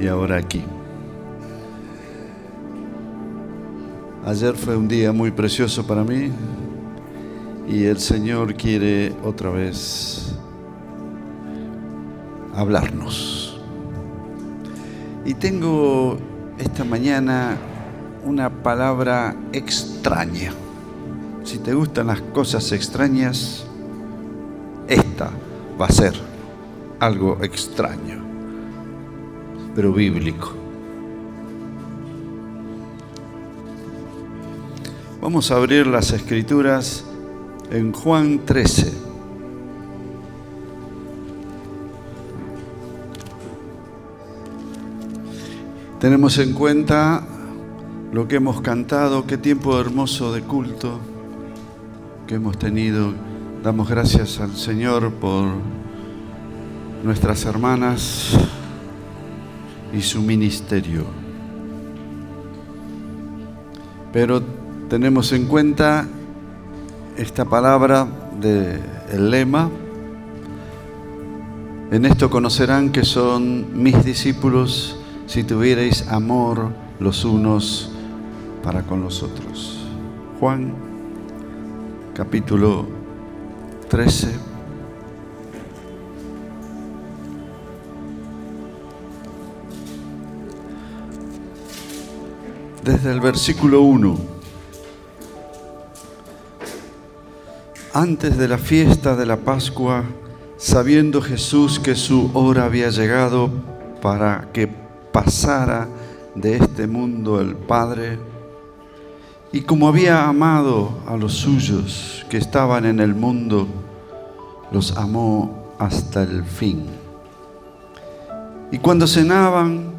ahora aquí. Ayer fue un día muy precioso para mí y el Señor quiere otra vez hablarnos. Y tengo esta mañana una palabra extraña. Si te gustan las cosas extrañas, esta va a ser algo extraño, pero bíblico. Vamos a abrir las Escrituras en Juan 13. Tenemos en cuenta lo que hemos cantado, qué tiempo hermoso de culto que hemos tenido. Damos gracias al Señor por nuestras hermanas y su ministerio. Pero tenemos en cuenta esta palabra del lema: en esto conocerán que son mis discípulos, si tuvierais amor los unos para con los otros. Juan, capítulo 13. Desde el versículo 1. Antes de la fiesta de la Pascua, sabiendo Jesús que su hora había llegado para que pasara de este mundo el Padre, y como había amado a los suyos que estaban en el mundo, los amó hasta el fin. Y cuando cenaban,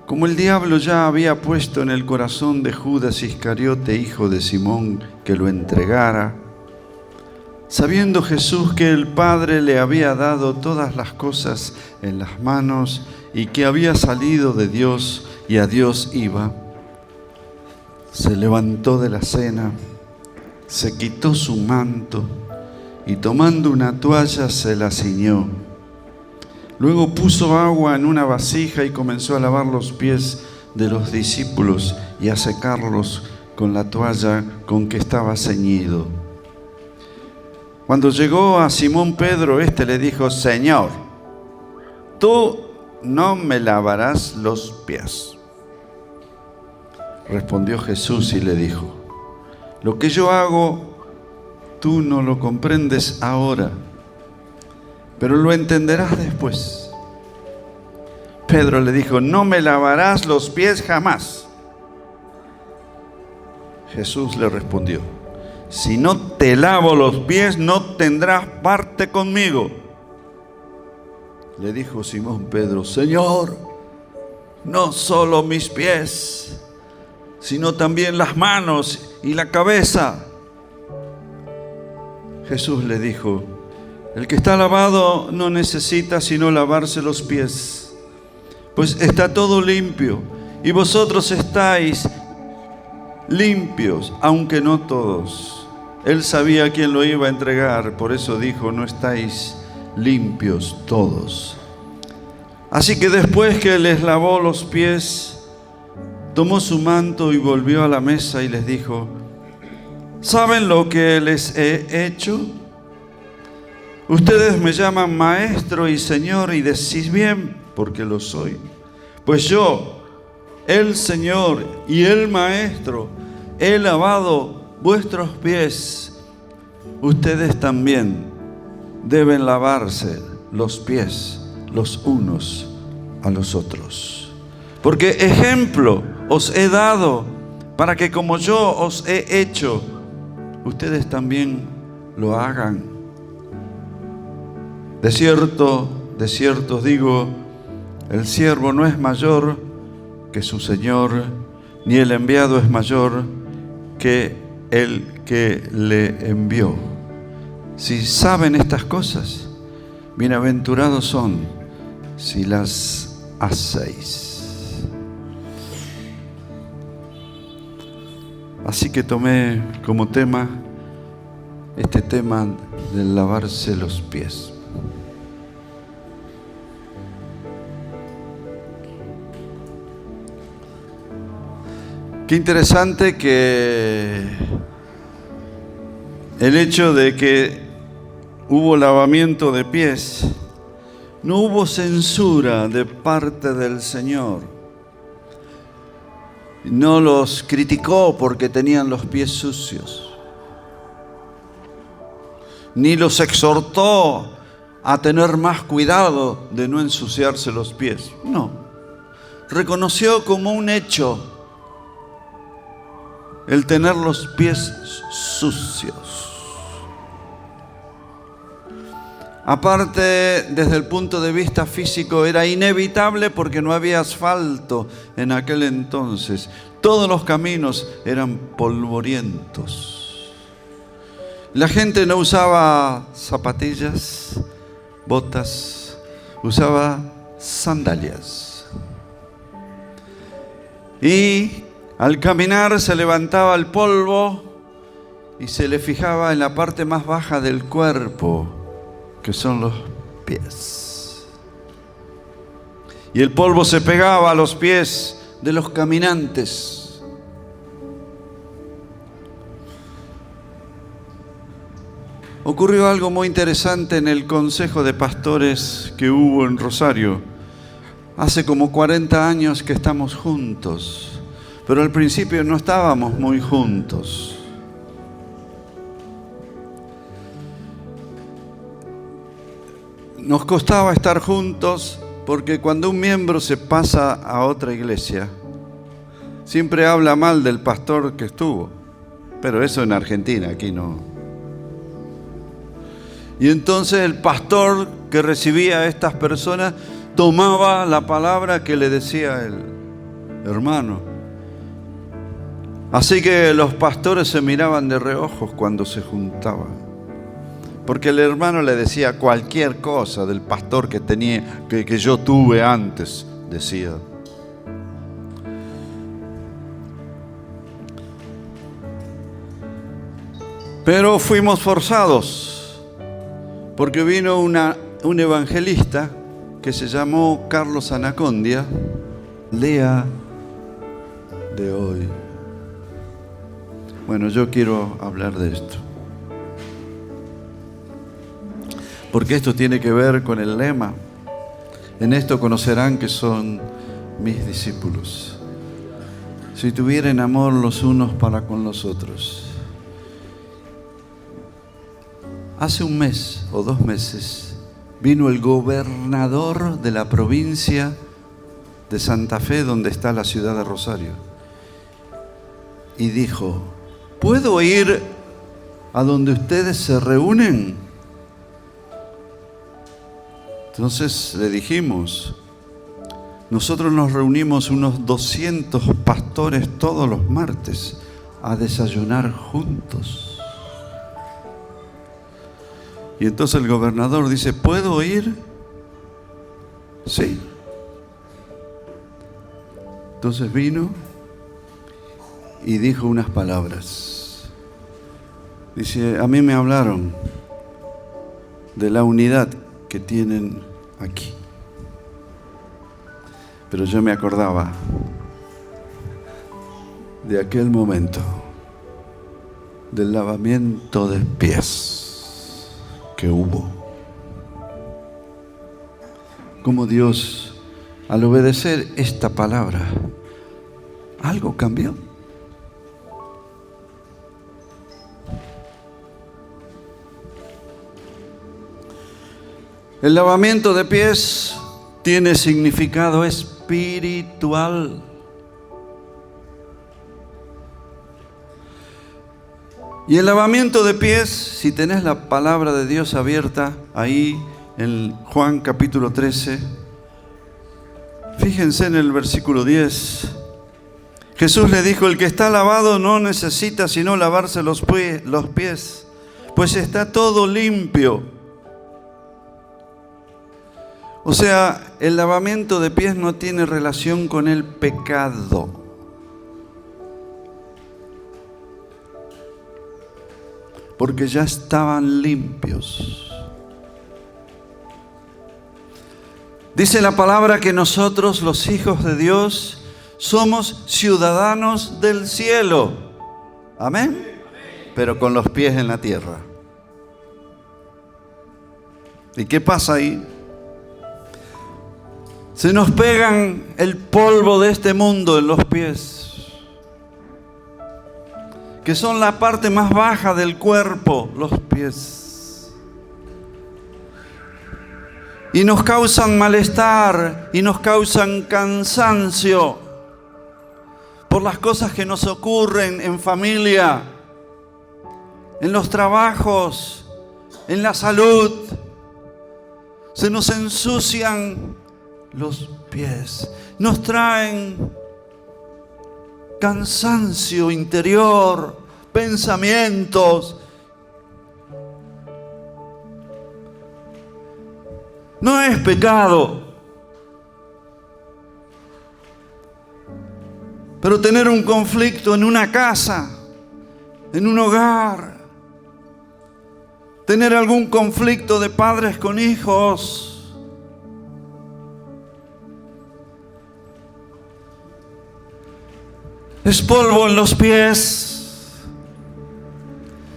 como el diablo ya había puesto en el corazón de Judas Iscariote, hijo de Simón, que lo entregara, sabiendo Jesús que el Padre le había dado todas las cosas en las manos y que había salido de Dios y a Dios iba, se levantó de la cena, se quitó su manto y tomando una toalla se la ciñó. Luego puso agua en una vasija y comenzó a lavar los pies de los discípulos y a secarlos con la toalla con que estaba ceñido. Cuando llegó a Simón Pedro, éste le dijo: Señor, ¿tú no me lavarás los pies? Respondió Jesús y le dijo: lo que yo hago, tú no lo comprendes ahora, pero lo entenderás después. Pedro le dijo: no me lavarás los pies jamás. Jesús le respondió: si no te lavo los pies, no tendrás parte conmigo. Le dijo Simón Pedro: Señor, no solo mis pies, sino también las manos y la cabeza. Jesús le dijo: el que está lavado no necesita sino lavarse los pies, pues está todo limpio, y vosotros estáis limpios, aunque no todos. Él sabía a quién lo iba a entregar, por eso dijo: no estáis limpios todos. Así que después que les lavó los pies, tomó su manto y volvió a la mesa y les dijo: ¿saben lo que les he hecho? Ustedes me llaman maestro y señor, y decís bien, porque lo soy. Pues yo, el Señor y el maestro, he lavado vuestros pies. Ustedes también deben lavarse los pies los unos a los otros. Porque ejemplo os he dado para que como yo os he hecho, ustedes también lo hagan. De cierto os digo, el siervo no es mayor que su Señor, ni el enviado es mayor que el que le envió. Si saben estas cosas, bienaventurados son si las hacéis. Así que tomé como tema este tema de lavarse los pies. Qué interesante que el hecho de que hubo lavamiento de pies, no hubo censura de parte del Señor. No los criticó porque tenían los pies sucios, ni los exhortó a tener más cuidado de no ensuciarse los pies. No, reconoció como un hecho el tener los pies sucios. Aparte, desde el punto de vista físico, era inevitable porque no había asfalto en aquel entonces. Todos los caminos eran polvorientos. La gente no usaba zapatillas, botas, usaba sandalias. Y al caminar se levantaba el polvo y se le fijaba en la parte más baja del cuerpo, que son los pies. Y el polvo se pegaba a los pies de los caminantes. Ocurrió algo muy interesante en el consejo de pastores que hubo en Rosario. Hace como 40 años que estamos juntos, pero al principio no estábamos muy juntos. Nos costaba estar juntos porque cuando un miembro se pasa a otra iglesia, siempre habla mal del pastor que estuvo. Pero eso en Argentina, aquí no. Y entonces el pastor que recibía a estas personas tomaba la palabra que le decía el hermano. Así que los pastores se miraban de reojos cuando se juntaban, porque el hermano le decía cualquier cosa del pastor que yo tuve antes, decía. Pero fuimos forzados, porque vino un evangelista que se llamó Carlos Anacondia. Lea de hoy. Bueno, yo quiero hablar de esto, porque esto tiene que ver con el lema: en esto conocerán que son mis discípulos, si tuvieren amor los unos para con los otros. Hace un mes o 2 meses vino el gobernador de la provincia de Santa Fe, donde está la ciudad de Rosario, y dijo: ¿puedo ir a donde ustedes se reúnen? Entonces le dijimos: nosotros nos reunimos unos 200 pastores todos los martes a desayunar juntos. Y entonces el gobernador dice: ¿puedo ir? Sí. Entonces vino y dijo unas palabras. Dice: a mí me hablaron de la unidad que tienen aquí. Pero yo me acordaba de aquel momento del lavamiento de pies que hubo. Como Dios, al obedecer esta palabra, algo cambió. El lavamiento de pies tiene significado espiritual. Y el lavamiento de pies, si tenés la palabra de Dios abierta ahí en Juan capítulo 13, fíjense en el versículo 10. Jesús le dijo: el que está lavado no necesita sino lavarse los pies, pues está todo limpio. O sea, el lavamiento de pies no tiene relación con el pecado. Porque ya estaban limpios. Dice la palabra que nosotros, los hijos de Dios, somos ciudadanos del cielo. Amén. Pero con los pies en la tierra. ¿Y qué pasa ahí? Se nos pegan el polvo de este mundo en los pies, que son la parte más baja del cuerpo, los pies. Y nos causan malestar y nos causan cansancio por las cosas que nos ocurren en familia, en los trabajos, en la salud. Se nos ensucian los pies, nos traen cansancio interior, pensamientos. No es pecado, pero tener un conflicto en una casa, en un hogar, tener algún conflicto de padres con hijos, es polvo en los pies.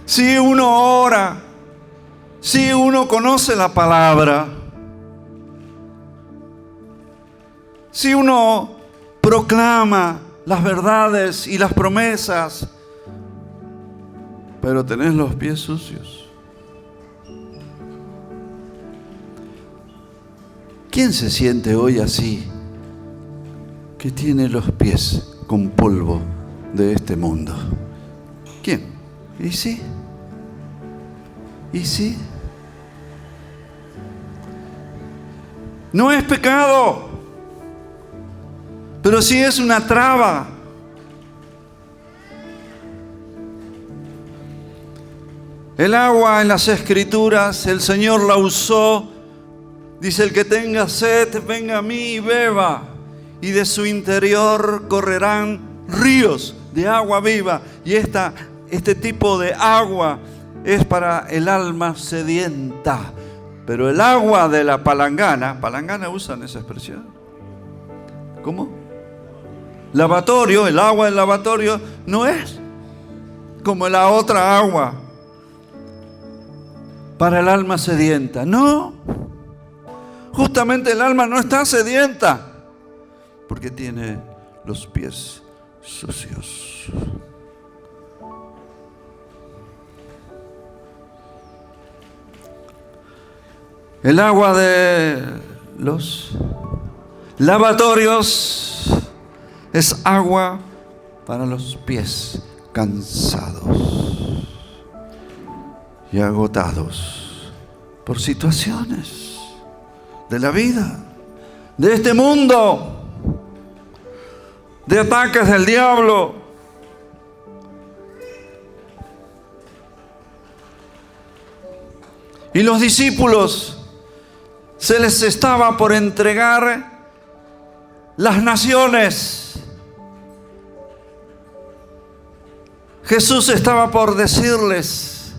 Si uno ora, si uno conoce la palabra, si uno proclama las verdades y las promesas, pero tenés los pies sucios. ¿Quién se siente hoy así, que tiene los pies con polvo de este mundo? ¿Quién? ¿Y sí? ¿Y sí? No es pecado, pero sí es una traba. El agua en las Escrituras, el Señor la usó. Dice: el que tenga sed, venga a mí y beba, y de su interior correrán ríos de agua viva. Y este tipo de agua es para el alma sedienta. Pero el agua de la palangana usan esa expresión. ¿Cómo? Lavatorio, el agua del lavatorio no es como la otra agua para el alma sedienta. No, justamente el alma no está sedienta porque tiene los pies sucios. El agua de los lavatorios es agua para los pies cansados y agotados por situaciones de la vida, de este mundo, de ataques del diablo. Y los discípulos se les estaba por entregar las naciones. Jesús estaba por decirles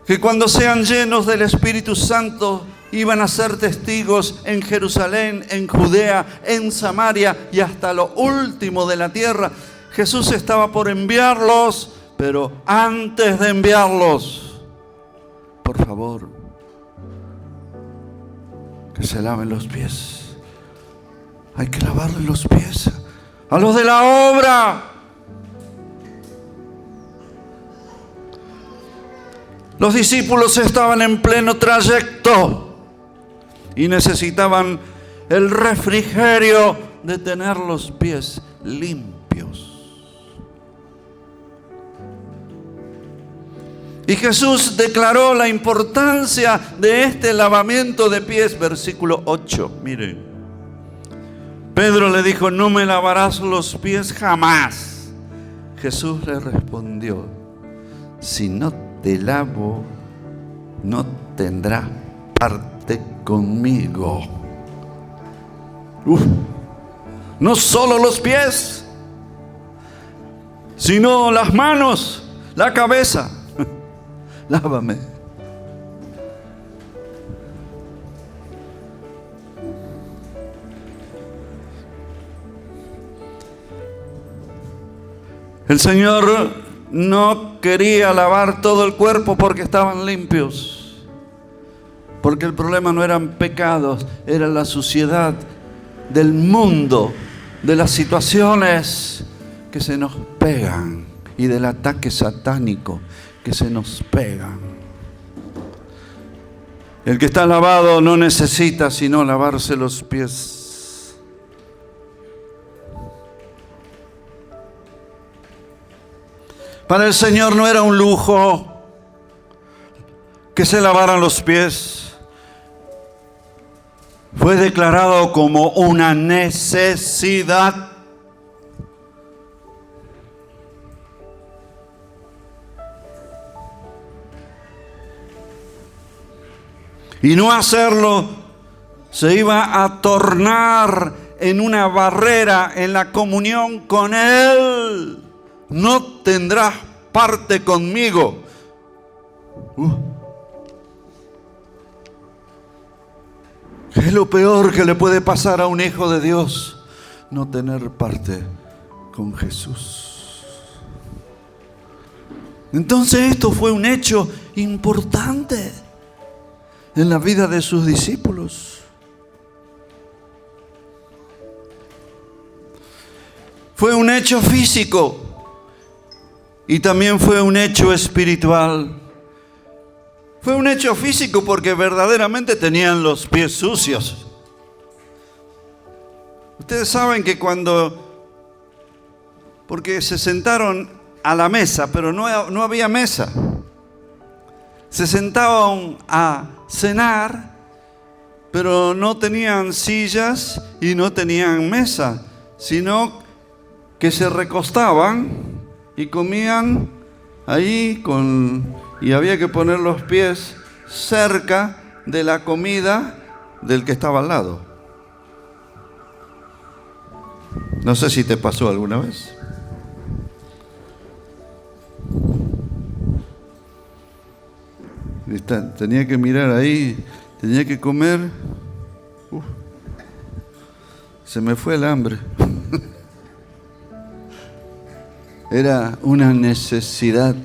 que cuando sean llenos del Espíritu Santo iban a ser testigos en Jerusalén, en Judea, en Samaria y hasta lo último de la tierra. Jesús estaba por enviarlos, pero antes de enviarlos, por favor, que se laven los pies. Hay que lavarle los pies a los de la obra. Los discípulos estaban en pleno trayecto y necesitaban el refrigerio de tener los pies limpios. Y Jesús declaró la importancia de este lavamiento de pies. Versículo 8, miren. Pedro le dijo: no me lavarás los pies jamás. Jesús le respondió: si no te lavo, no tendrás parte conmigo. No solo los pies, sino las manos, la cabeza. Lávame. El Señor no quería lavar todo el cuerpo porque estaban limpios. Porque el problema no eran pecados, era la suciedad del mundo, de las situaciones que se nos pegan y del ataque satánico que se nos pegan. El que está lavado no necesita sino lavarse los pies. Para el Señor no era un lujo que se lavaran los pies. Fue declarado como una necesidad. Y no hacerlo se iba a tornar en una barrera en la comunión con Él. No tendrás parte conmigo. Es lo peor que le puede pasar a un hijo de Dios, no tener parte con Jesús. Entonces esto fue un hecho importante en la vida de sus discípulos. Fue un hecho físico y también fue un hecho espiritual. Fue un hecho físico porque verdaderamente tenían los pies sucios. Ustedes saben que porque se sentaron a la mesa, pero no había mesa. Se sentaban a cenar, pero no tenían sillas y no tenían mesa, sino que se recostaban y comían ahí y había que poner los pies cerca de la comida del que estaba al lado. No sé si te pasó alguna vez. Tenía que mirar ahí, tenía que comer. Se me fue el hambre. Era una necesidad.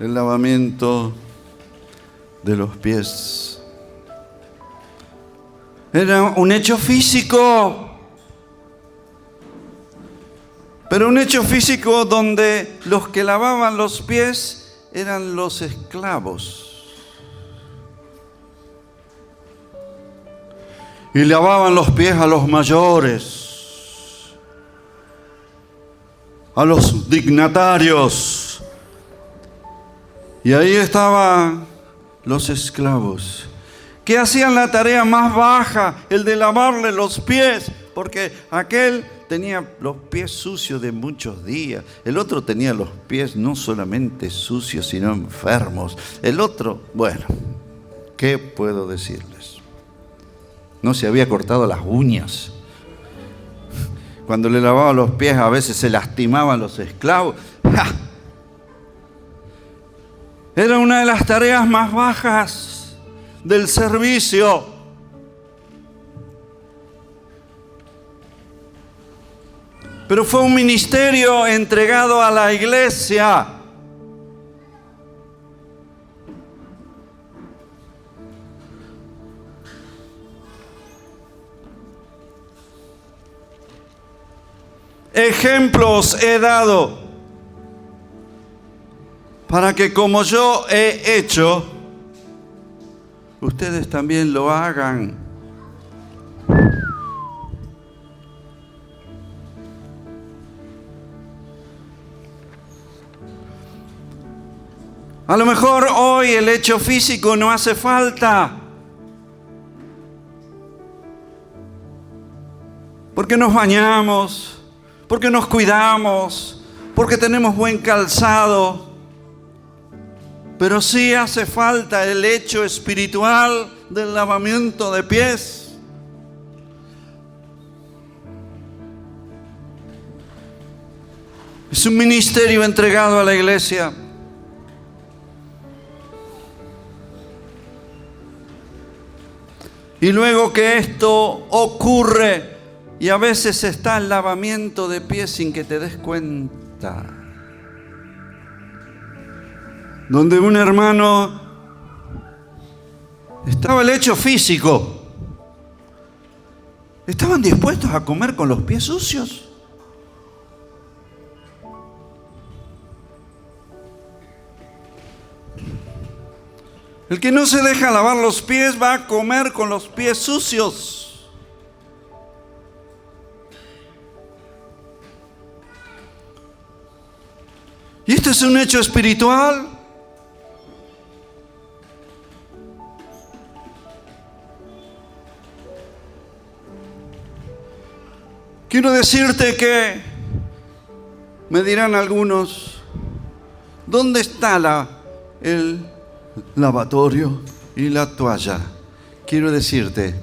El lavamiento de los pies. Era un hecho físico. Pero un hecho físico donde los que lavaban los pies eran los esclavos. Y lavaban los pies a los mayores, a los dignatarios. Y ahí estaban los esclavos, que hacían la tarea más baja, el de lavarle los pies, porque aquel tenía los pies sucios de muchos días, el otro tenía los pies no solamente sucios, sino enfermos. El otro, bueno, ¿qué puedo decirles? No se había cortado las uñas. Cuando le lavaban los pies a veces se lastimaban los esclavos. ¡Ja! Era una de las tareas más bajas del servicio. Pero fue un ministerio entregado a la iglesia. Ejemplos he dado para que como yo he hecho, ustedes también lo hagan. A lo mejor hoy el hecho físico no hace falta, porque nos bañamos, porque nos cuidamos, porque tenemos buen calzado. Pero sí hace falta el hecho espiritual del lavamiento de pies. Es un ministerio entregado a la iglesia. Y luego que esto ocurre Y a veces está el lavamiento de pies sin que te des cuenta. Donde un hermano estaba el hecho físico. ¿Estaban dispuestos a comer con los pies sucios? El que no se deja lavar los pies va a comer con los pies sucios. Y este es un hecho espiritual. Quiero decirte que me dirán algunos, ¿dónde está el lavatorio y la toalla? Quiero decirte,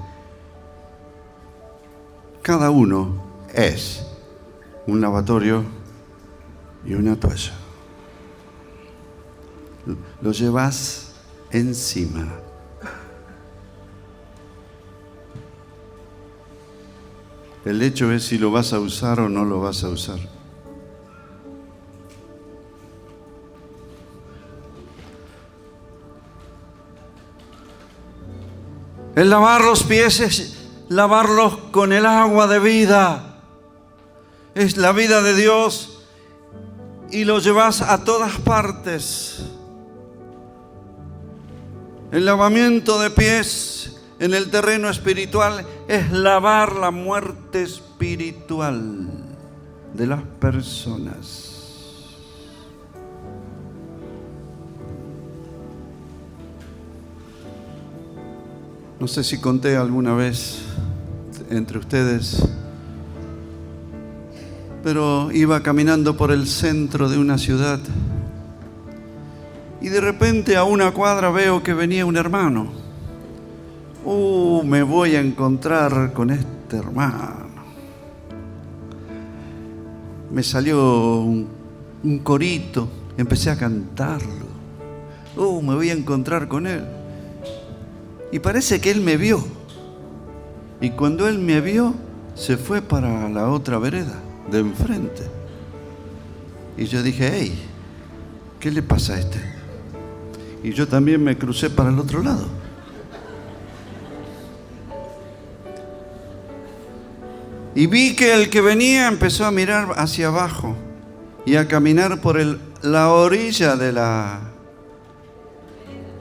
cada uno es un lavatorio y una toalla. Lo llevas encima. El hecho es si lo vas a usar o no lo vas a usar. El lavar los pies es lavarlos con el agua de vida. Es la vida de Dios y lo llevas a todas partes. El lavamiento de pies en el terreno espiritual es lavar la muerte espiritual de las personas. No sé si conté alguna vez entre ustedes, pero iba caminando por el centro de una ciudad y de repente a una cuadra veo que venía un hermano. Me voy a encontrar con este hermano. Me salió un corito, empecé a cantarlo. Me voy a encontrar con él. Y parece que él me vio. Y cuando él me vio, se fue para la otra vereda de enfrente. Y yo dije, hey, ¿qué le pasa a este? Y yo también me crucé para el otro lado. Y vi que el que venía empezó a mirar hacia abajo y a caminar por la orilla de la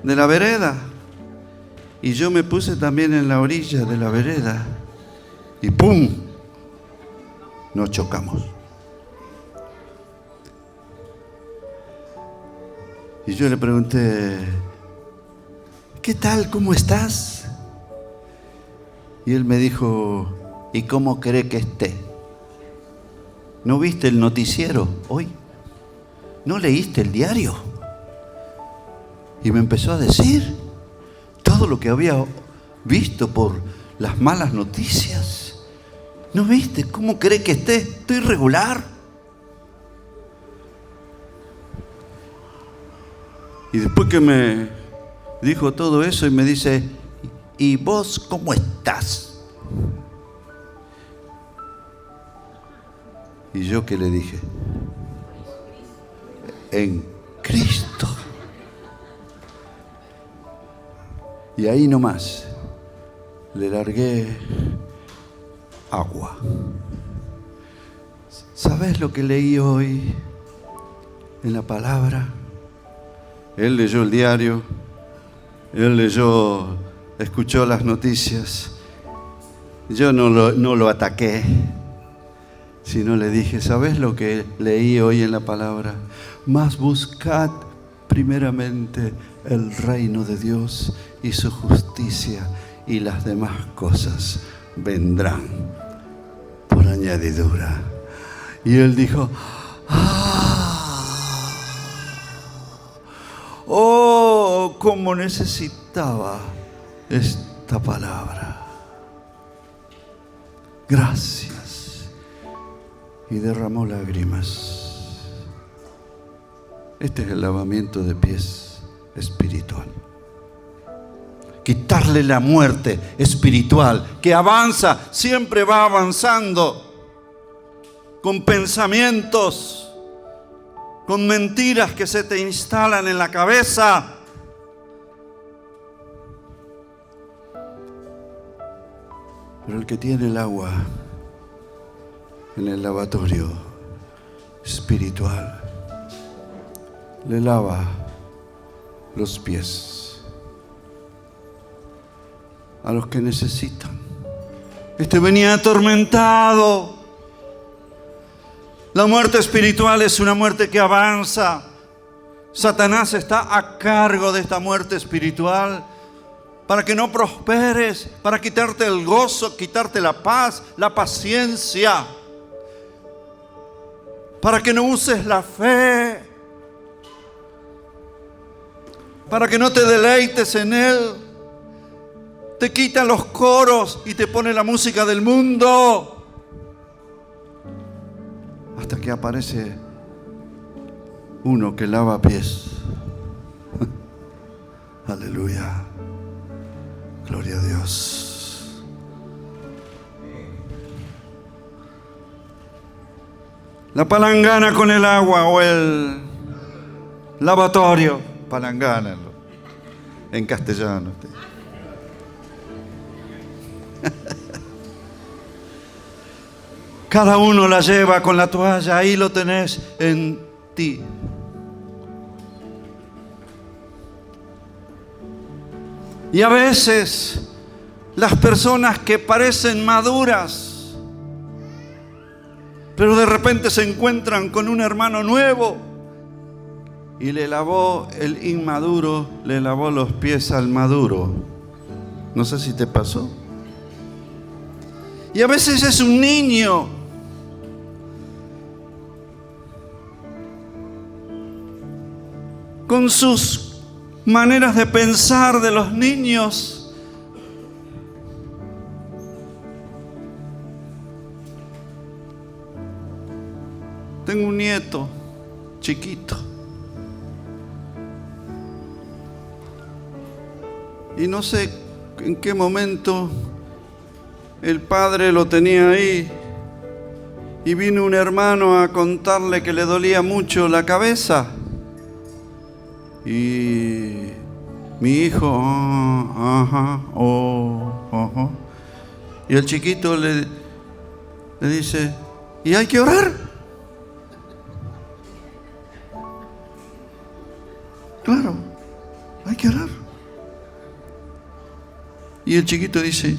vereda. Y yo me puse también en la orilla de la vereda. Y ¡pum! Nos chocamos. Y yo le pregunté, ¿qué tal? ¿Cómo estás? Y él me dijo, ¿y cómo cree que esté? ¿No viste el noticiero hoy? ¿No leíste el diario? Y me empezó a decir todo lo que había visto por las malas noticias. ¿No viste? ¿Cómo cree que esté? Estoy regular. Y después que me dijo todo eso y me dice, ¿y vos cómo estás? ¿Y yo qué le dije? En Cristo. Y ahí nomás le largué agua. ¿Sabes lo que leí hoy en la palabra? Él leyó el diario, él escuchó las noticias. Yo no lo ataqué, sino le dije, ¿sabes lo que leí hoy en la palabra? Mas buscad primeramente el reino de Dios y su justicia, y las demás cosas vendrán por añadidura. Y él dijo, cómo necesitaba esta palabra. Gracias. Y derramó lágrimas. Este es el lavamiento de pies espiritual. quitarle la muerte espiritual que avanza, siempre va avanzando con pensamientos, con mentiras que se te instalan en la cabeza. Pero el que tiene el agua en el lavatorio espiritual le lava los pies a los que necesitan. Este venía atormentado. La muerte espiritual es una muerte que avanza. Satanás está a cargo de esta muerte espiritual para que no prosperes, para quitarte el gozo, quitarte la paz, la paciencia, para que no uses la fe, para que no te deleites en Él. Te quitan los coros y te pone la música del mundo. Hasta que aparece uno que lava pies. Aleluya. Gloria a Dios. La palangana con el agua o el lavatorio. Palangana en castellano. Cada uno la lleva con la toalla, ahí lo tenés en ti. Y a veces las personas que parecen maduras, pero de repente se encuentran con un hermano nuevo y le lavó el inmaduro, le lavó los pies al maduro. No sé si te pasó. Y a veces es un niño con sus maneras de pensar de los niños. Tengo un nieto chiquito y no sé en qué momento el padre lo tenía ahí y vino un hermano a contarle que le dolía mucho la cabeza. Y mi hijo, y el chiquito le dice, ¿y hay que orar? Claro, hay que orar. Y el chiquito dice,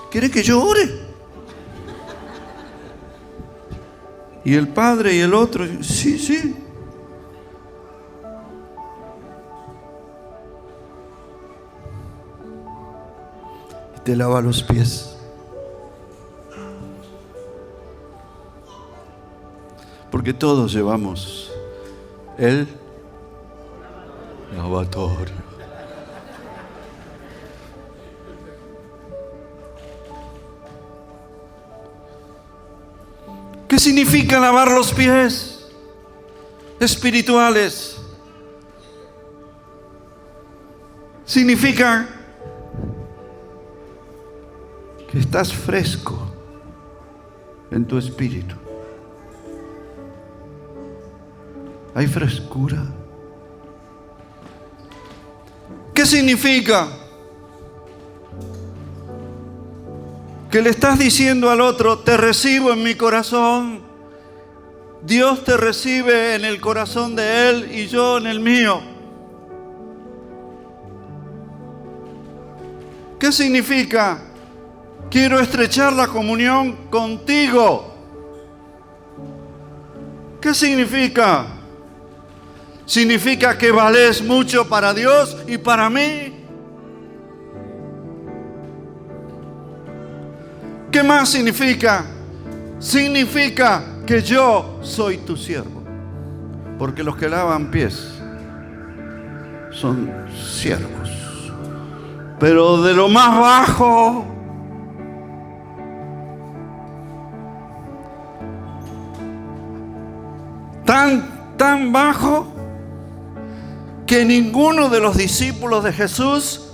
¿quiere que yo ore? Y el padre y el otro, sí, sí. Te lava los pies. Porque todos llevamos el lavatorio. ¿Qué significa lavar los pies espirituales? Significa que estás fresco en tu espíritu. Hay frescura. ¿Qué significa? Que le estás diciendo al otro, te recibo en mi corazón. Dios te recibe en el corazón de Él y yo en el mío. ¿Qué significa? Quiero estrechar la comunión contigo. ¿Qué significa? Significa que vales mucho para Dios y para mí. ¿Qué más significa? Significa que yo soy tu siervo. Porque los que lavan pies son siervos. Pero de lo más bajo, tan bajo, que ninguno de los discípulos de Jesús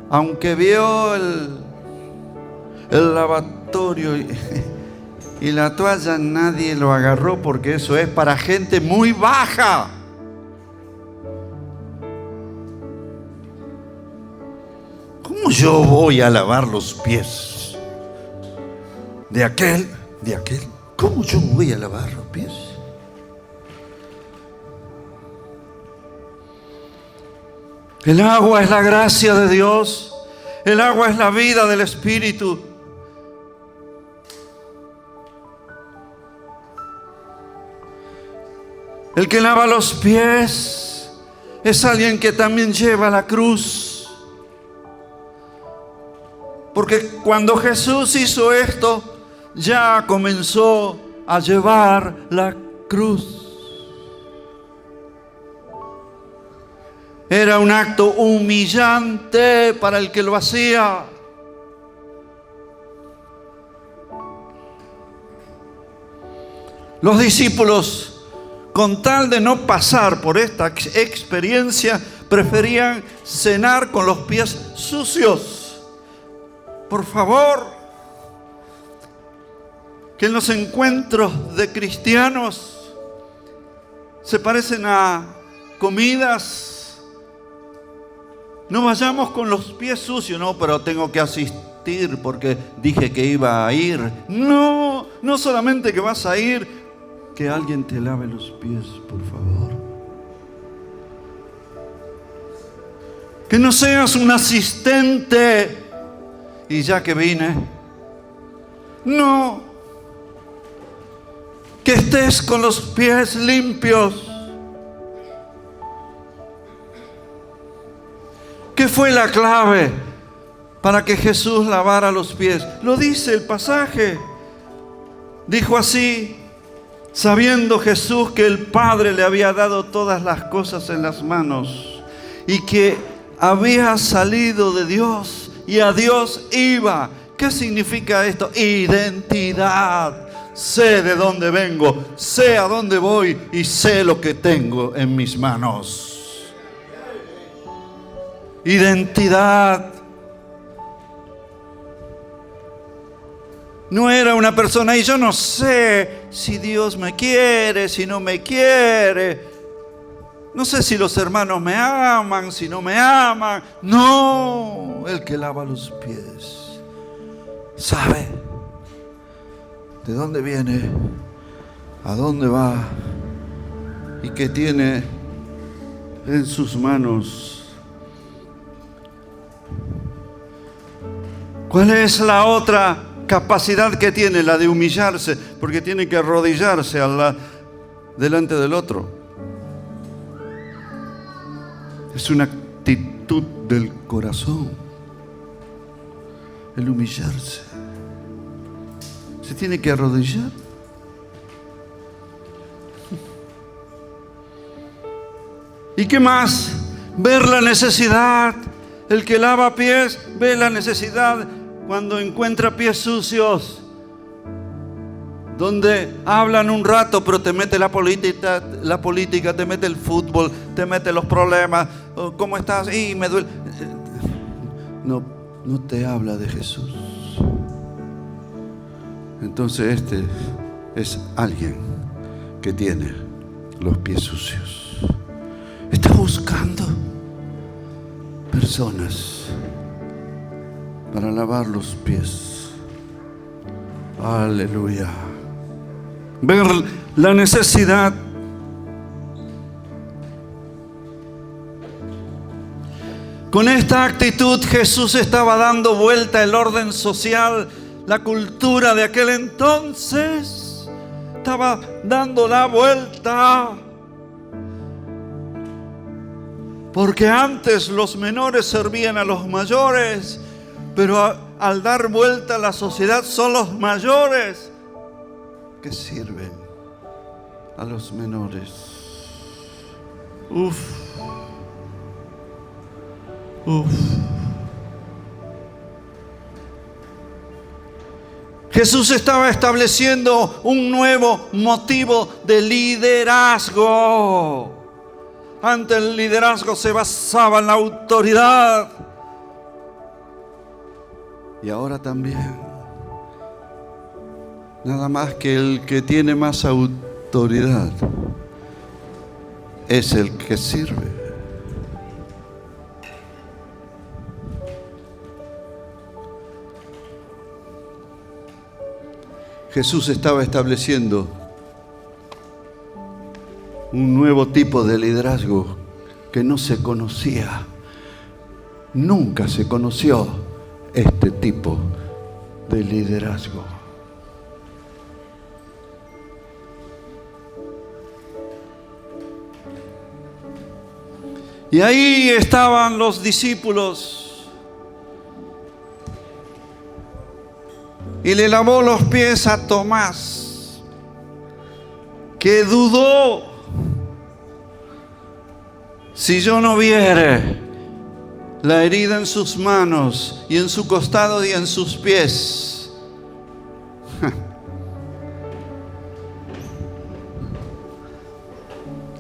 aunque vio el lavatorio y la toalla, nadie lo agarró porque eso es para gente muy baja. ¿Cómo yo voy a lavar los pies de aquel? ¿Cómo yo voy a lavar los pies? El agua es la gracia de Dios. El agua es la vida del Espíritu. El que lava los pies es alguien que también lleva la cruz. Porque cuando Jesús hizo esto, ya comenzó a llevar la cruz. Era un acto humillante para el que lo hacía. Los discípulos, con tal de no pasar por esta experiencia, preferían cenar con los pies sucios. Por favor, que en los encuentros de cristianos se parecen a comidas. No vayamos con los pies sucios, no, pero tengo que asistir porque dije que iba a ir. No, no solamente que vas a ir, que alguien te lave los pies, por favor. Que no seas un asistente y ya que vine. No, que estés con los pies limpios. ¿Qué fue la clave para que Jesús lavara los pies? Lo dice el pasaje. Dijo así: sabiendo Jesús que el Padre le había dado todas las cosas en las manos y que había salido de Dios y a Dios iba. ¿Qué significa esto? Identidad. Sé de dónde vengo, sé a dónde voy y sé lo que tengo en mis manos. Identidad. No era una persona y yo no sé si Dios me quiere, si no me quiere. No sé si los hermanos me aman, si no me aman. No, el que lava los pies sabe de dónde viene, a dónde va y que tiene en sus manos. ¿Cuál es la otra capacidad que tiene? La de humillarse, porque tiene que arrodillarse delante del otro. Es una actitud del corazón, el humillarse. Se tiene que arrodillar. ¿Y qué más? Ver la necesidad. El que lava pies ve la necesidad cuando encuentra pies sucios, donde hablan un rato, pero te mete la política, te mete el fútbol, te mete los problemas. ¿Cómo estás? Y me duele. No te habla de Jesús. Entonces este es alguien que tiene los pies sucios. Está buscando personas para lavar los pies. Aleluya. Ver la necesidad. Con esta actitud Jesús estaba dando vuelta el orden social, la cultura de aquel entonces. Estaba dando la vuelta. Porque antes los menores servían a los mayores, pero al dar vuelta a la sociedad son los mayores que sirven a los menores. Uf. Jesús estaba estableciendo un nuevo motivo de liderazgo. Antes el liderazgo se basaba en la autoridad. y ahora también. Nada más que el que tiene más autoridad es el que sirve. Jesús estaba estableciendo un nuevo tipo de liderazgo que no se conocía. Nunca se conoció este tipo de liderazgo. Y ahí estaban los discípulos. Y le lavó los pies a Tomás, que dudó. Si yo no viere la herida en sus manos y en su costado y en sus pies.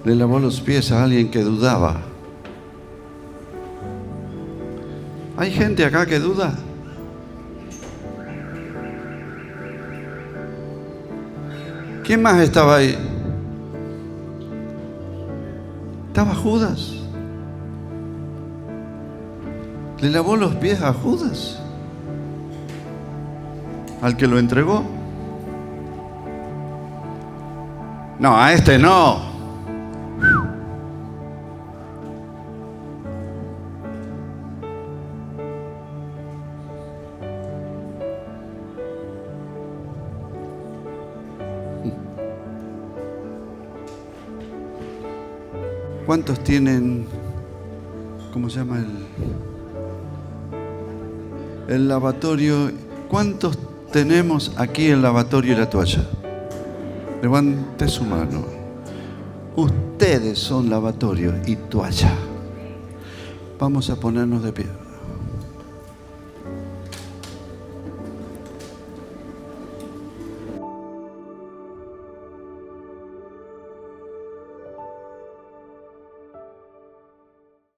Le lavó los pies a alguien que dudaba. ¿Hay gente acá que duda? ¿Quién más estaba ahí? Estaba Judas. Le lavó los pies a Judas, al que lo entregó. No, a este no. ¿Cuántos tienen, cómo se llama el lavatorio? ¿Cuántos tenemos aquí el lavatorio y la toalla? Levante su mano. Ustedes son lavatorio y toalla. Vamos a ponernos de pie.